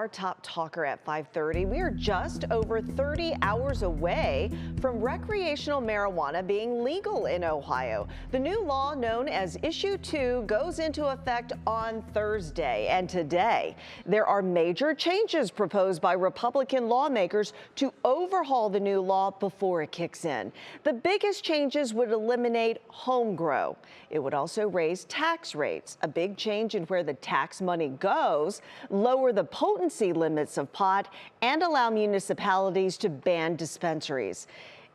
Our top talker at 5:30. We are just over 30 hours away from recreational marijuana being legal in Ohio. The new law known as Issue 2 goes into effect on Thursday. And today, there are major changes proposed by Republican lawmakers to overhaul the new law before it kicks in. The biggest changes would eliminate home grow. It would also raise tax rates, a big change in where the tax money goes, lower the potency limits of pot, and allow municipalities to ban dispensaries.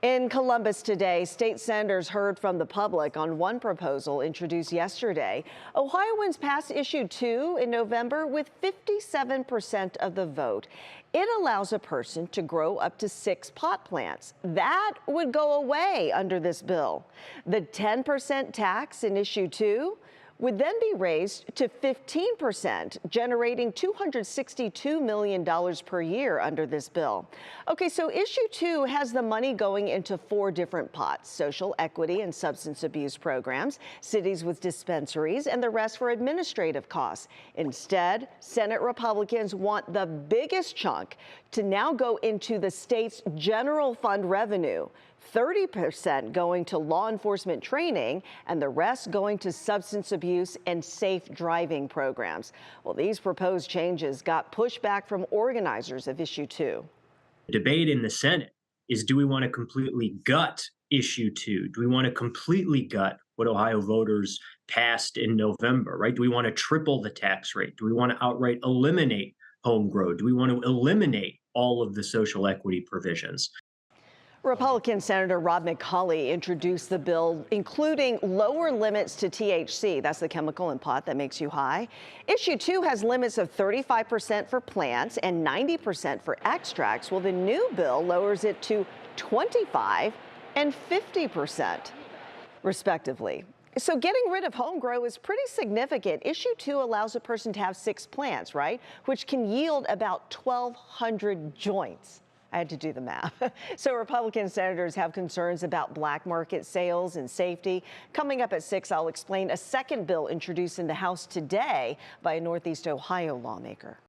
In Columbus today, state senators heard from the public on one proposal introduced yesterday. Ohioans passed Issue 2 in November with 57% of the vote. It allows a person to grow up to 6 pot plants. That would go away under this bill. The 10% tax in Issue 2 would then be raised to 15%, generating $262 million per year under this bill. Okay, so Issue 2 has the money going into 4 different pots: social equity and substance abuse programs, cities with dispensaries, and the rest for administrative costs. Instead, Senate Republicans want the biggest chunk to now go into the state's general fund revenue. 30% going to law enforcement training and the rest going to substance abuse and safe driving programs. Well, these proposed changes got pushback from organizers of Issue 2. The debate in the Senate is, do we want to completely gut Issue 2? Do we want to completely gut what Ohio voters passed in November, right? Do we want to triple the tax rate? Do we want to outright eliminate home grow? Do we want to eliminate all of the social equity provisions? Republican Senator Rob McCauley introduced the bill, including lower limits to THC. That's the chemical in pot that makes you high. Issue 2 has limits of 35% for plants and 90% for extracts. Well, the new bill lowers it to 25 and 50%, respectively. So getting rid of home grow is pretty significant. Issue 2 allows a person to have 6 plants, right, which can yield about 1,200 joints. I had to do the math. So Republican senators have concerns about black market sales and safety. Coming up at 6, I'll explain a second bill introduced in the House today by a Northeast Ohio lawmaker.